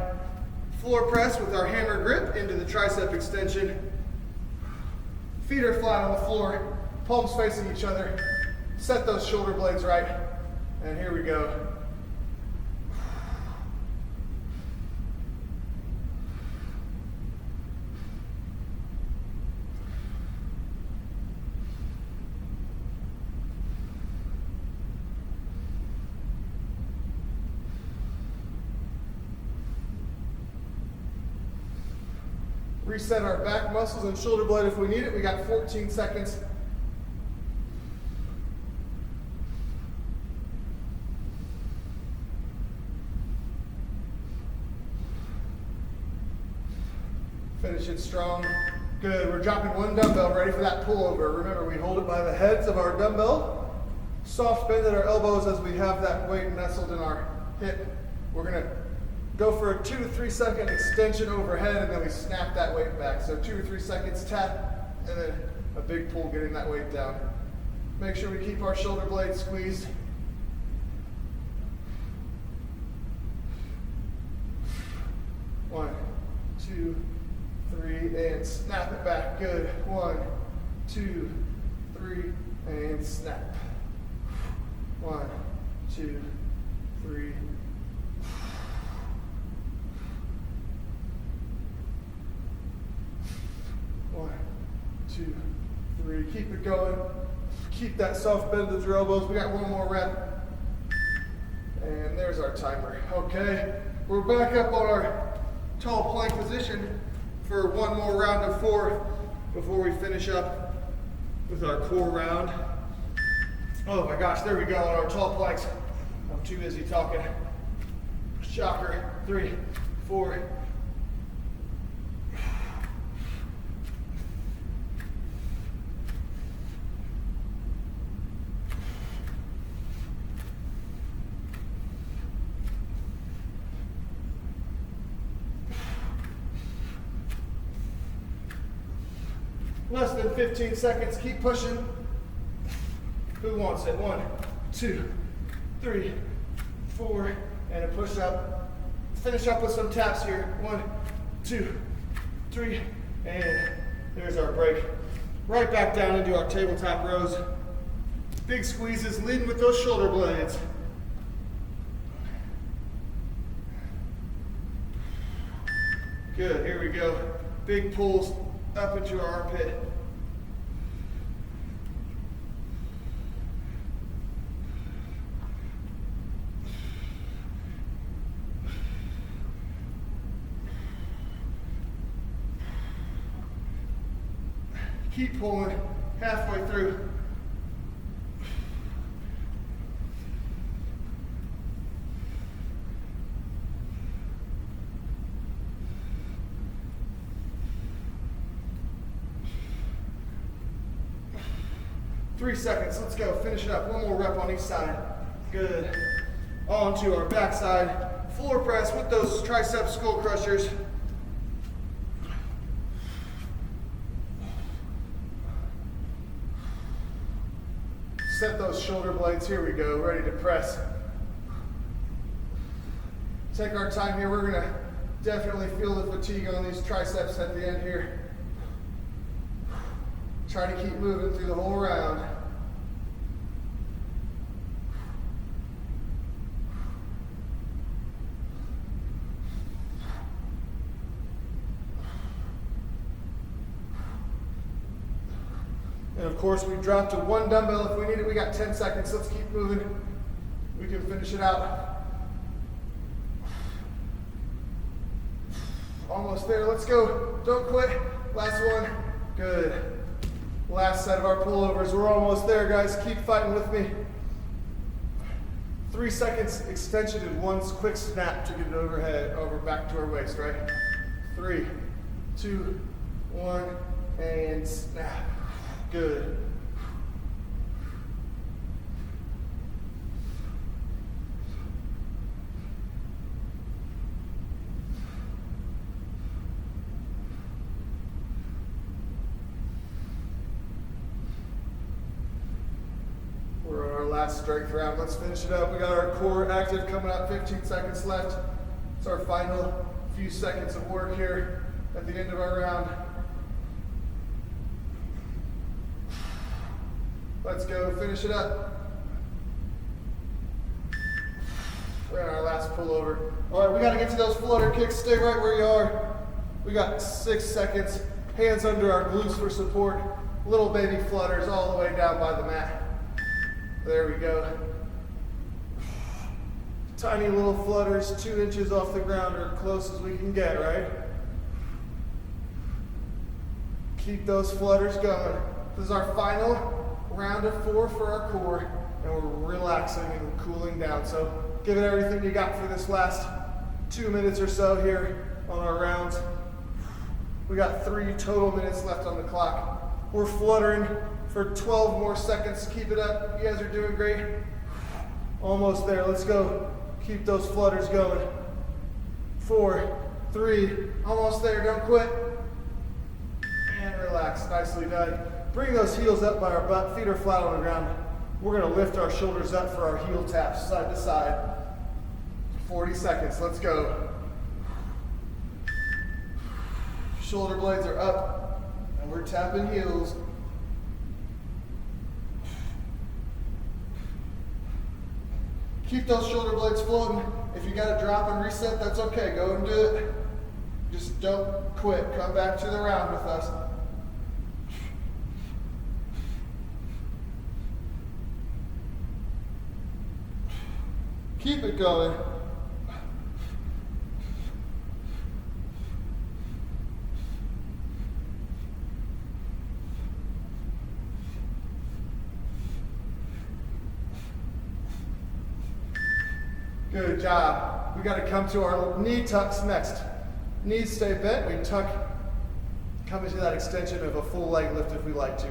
floor press with our hammer grip into the tricep extension. Feet are flat on the floor, palms facing each other. Set those shoulder blades right. And here we go. Reset our back muscles and shoulder blade if we need it. We got 14 seconds. Finish it strong. Good. We're dropping 1 dumbbell, ready for that pullover. Remember, we hold it by the heads of our dumbbell. Soft bend at our elbows as we have that weight nestled in our hip. We're going to go for a 2 to 3 second extension overhead, and then we snap that weight back. So 2 or 3 seconds tap, and then a big pull getting that weight down. Make sure we keep our shoulder blades squeezed. One, 2, 3, and snap it back. Good. 1, 2, 3, and snap. 1, 2, 3. One, 2, 3. Keep it going. Keep that soft bend with your elbows. We got 1 more rep. And there's our timer. Okay, we're back up on our tall plank position for 1 more round of 4 before we finish up with our core round. Oh my gosh, there we go on our tall planks. I'm too busy talking. Shocker. 3, 4. Less than 15 seconds, keep pushing. Who wants it? 1, 2, 3, 4, and a push up. Finish up with some taps here. 1, 2, 3, and there's our break. Right back down into our tabletop rows. Big squeezes, leading with those shoulder blades. Good, here we go. Big pulls up into our armpit. Keep pulling halfway through. Three seconds, let's go, finish it up. One more rep on each side. Good. On to our back side. Floor press with those tricep skull crushers. Set those shoulder blades, here we go, ready to press. Take our time here, we're gonna definitely feel the fatigue on these triceps at the end here. Try to keep moving through the whole round. And of course, we've dropped to one dumbbell if we need it. We got 10 seconds. Let's keep moving. We can finish it out. Almost there. Let's go. Don't quit. Last one. Good. Last set of our pullovers. We're almost there, guys. Keep fighting with me. 3 seconds extension and one quick snap to get it overhead, over back to our waist, right? 3, 2, 1, and snap. Good. We're on our last strength round. Let's finish it up. We got our core active coming up, 15 seconds left. It's our final few seconds of work here at the end of our round. Let's go, finish it up. We're on our last pullover. All right, we gotta get to those flutter kicks. Stay right where you are. We got 6 seconds. Hands under our glutes for support. Little baby flutters all the way down by the mat. There we go. Tiny little flutters, 2 inches off the ground, or close as we can get, right? Keep those flutters going. This is our final round of 4 for our core, and we're relaxing and cooling down. So give it everything you got for this last 2 minutes or so here on our rounds. We got 3 total minutes left on the clock. We're fluttering for 12 more seconds. Keep it up. You guys are doing great. Almost there. Let's go. Keep those flutters going. 4, 3, almost there. Don't quit. And relax. Nicely done. Bring those heels up by our butt. Feet are flat on the ground. We're going to lift our shoulders up for our heel taps side to side. 40 seconds. Let's go. Shoulder blades are up, and we're tapping heels. Keep those shoulder blades floating. If you got to drop and reset, that's okay. Go and do it. Just don't quit. Come back to the round with us. Keep it going. Good job. We got to come to our knee tucks next. Knees stay bent. We tuck, come into that extension of a full leg lift if we like to.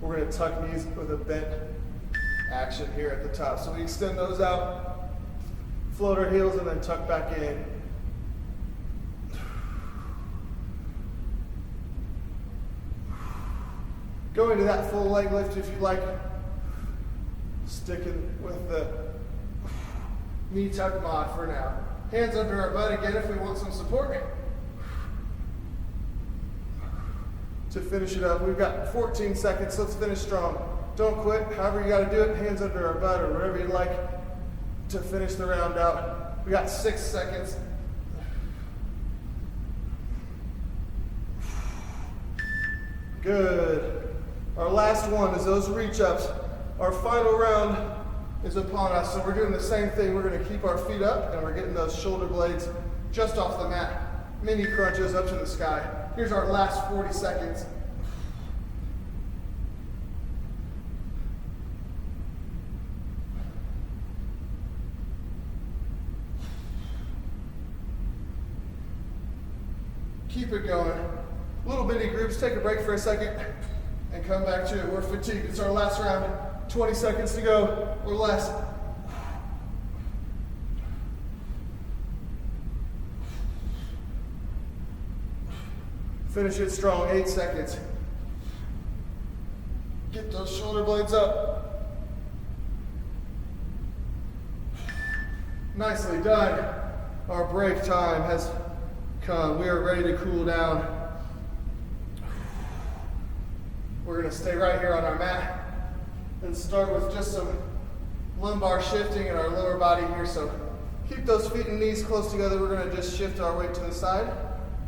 We're going to tuck knees with a bent action here at the top. So we extend those out, float our heels, and then tuck back in. Go into that full leg lift if you like. Sticking with the knee tuck mod for now. Hands under our butt again if we want some support. To finish it up, we've got 14 seconds. Let's finish strong. Don't quit. However you got to do it, hands under our butt or whatever you like to finish the round out. We got 6 seconds. Good. Our last one is those reach ups. Our final round is upon us, so we're doing the same thing. We're going to keep our feet up and we're getting those shoulder blades just off the mat. Mini crunches up to the sky. Here's our last 40 seconds. Keep it going. Little bitty groups, take a break for a second and come back to it. We're fatigued. It's our last round. 20 seconds to go or less. Finish it strong, 8 seconds. Get those shoulder blades up. Nicely done. Our break time has come. We are ready to cool down. We're going to stay right here on our mat and start with just some lumbar shifting in our lower body here. So keep those feet and knees close together. We're going to just shift our weight to the side.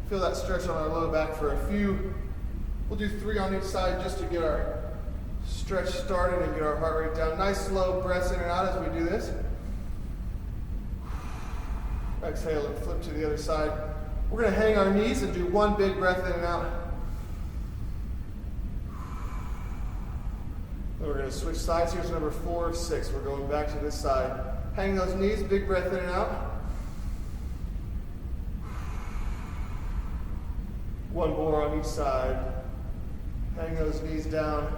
Feel that stretch on our lower back for a few. We'll do 3 on each side just to get our stretch started and get our heart rate down. Nice slow breaths in and out as we do this. Exhale and flip to the other side. We're going to hang our knees and do 1 big breath in and out. Then we're going to switch sides. Here's number 4 of 6. We're going back to this side. Hang those knees, big breath in and out. 1 more on each side. Hang those knees down.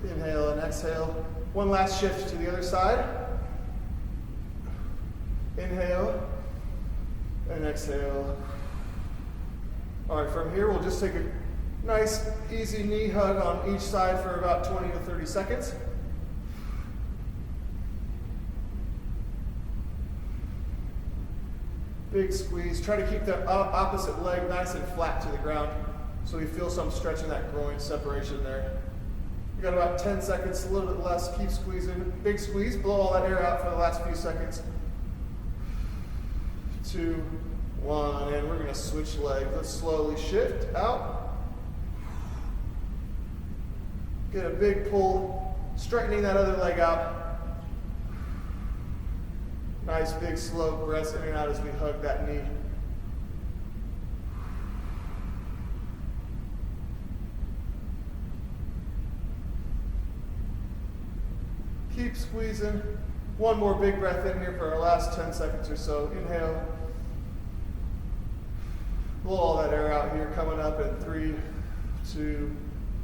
Inhale and exhale. 1 last shift to the other side. Inhale and exhale. All right, from here we'll just take a nice, easy knee hug on each side for about 20 to 30 seconds. Big squeeze. Try to keep the opposite leg nice and flat to the ground so we feel some stretch in that groin separation there. We got about 10 seconds, a little bit less. Keep squeezing. Big squeeze. Blow all that air out for the last few seconds. 2, 1, and we're going to switch legs. Let's slowly shift out. Get a big pull, straightening that other leg out. Nice big slow breaths in and out as we hug that knee. Keep squeezing. 1 more big breath in here for our last 10 seconds or so. Inhale. Blow all that air out here, coming up in 3, 2,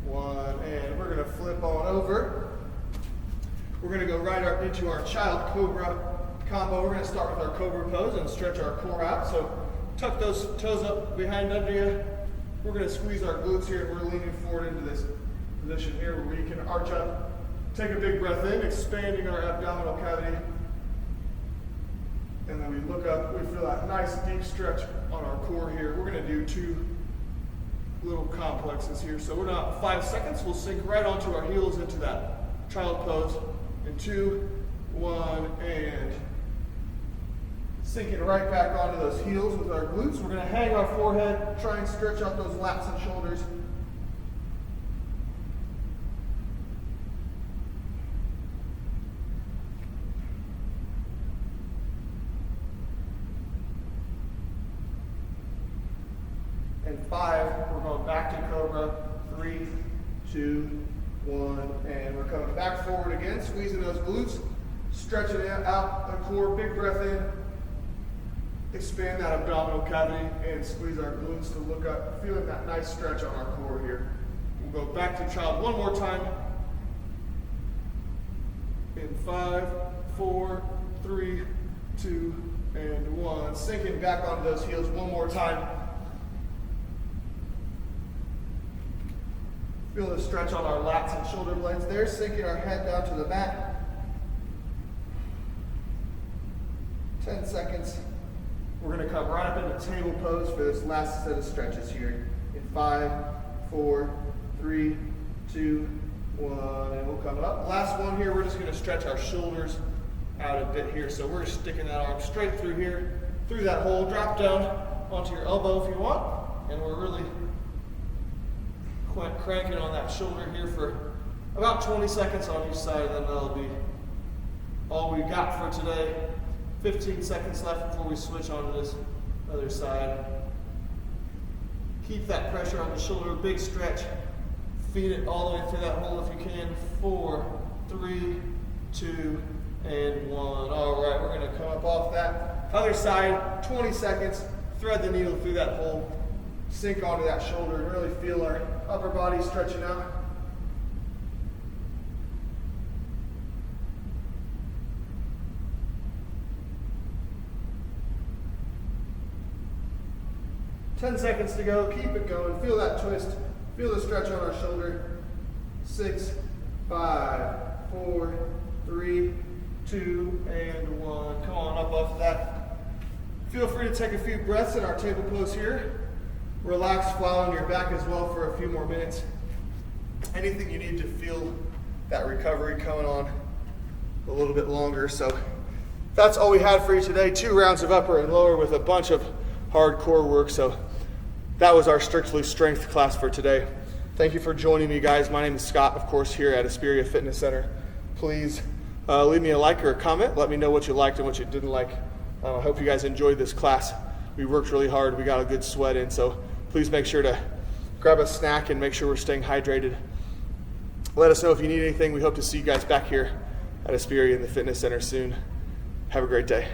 1, and we're going to flip on over. We're going to go right up into our child cobra combo. We're going to start with our cobra pose and stretch our core out. So tuck those toes up behind under you. We're going to squeeze our glutes here, and we're leaning forward into this position here where we can arch up. Take a big breath in, expanding our abdominal cavity. And then we look up, we feel that nice deep stretch on our core here. We're going to do 2 little complexes here. So we're not 5 seconds. We'll sink right onto our heels into that child pose. In 2, 1, and sinking right back onto those heels with our glutes. We're going to hang our forehead, try and stretch out those lats and shoulders. And 5, we're going back to cobra. 3, 2, 1, and we're coming back forward again, squeezing those glutes, stretching out the core, big breath in, expand that abdominal cavity, and squeeze our glutes to look up, feeling that nice stretch on our core here. We'll go back to child 1 more time. In 5, 4, 3, 2, and 1. Sinking back onto those heels 1 more time. Feel the stretch on our lats and shoulder blades there, sinking our head down to the mat. 10 seconds. We're going to come right up into table pose for this last set of stretches here. In 5, 4, 3, 2, 1, and we'll come up. Last one here, we're just going to stretch our shoulders out a bit here. So we're sticking that arm straight through here, through that hole, drop down onto your elbow if you want, and we're really cranking on that shoulder here for about 20 seconds on each side, and then that'll be all we got for today. 15 seconds left before we switch on to this other side. Keep that pressure on the shoulder, big stretch. Feed it all the way through that hole if you can. 4, 3, 2, and 1. All right, we're going to come up off that. Other side, 20 seconds. Thread the needle through that hole. Sink onto that shoulder and really feel our upper body stretching out. Ten seconds to go. Keep it going. Feel that twist. Feel the stretch on our shoulder. 6, 5, 4, 3, 2, and 1. Come on up off of that. Feel free to take a few breaths in our table pose here. Relax, flat on your back as well for a few more minutes. Anything you need to feel that recovery coming on a little bit longer. So that's all we had for you today. 2 rounds of upper and lower with a bunch of hardcore work. So that was our strictly strength class for today. Thank you for joining me, guys. My name is Scott, of course, here at Aspiria Fitness Center. Please leave me a like or a comment. Let me know what you liked and what you didn't like. I hope you guys enjoyed this class. We worked really hard. We got a good sweat in. So please make sure to grab a snack and make sure we're staying hydrated. Let us know if you need anything. We hope to see you guys back here at Aspiria in the Fitness Center soon. Have a great day.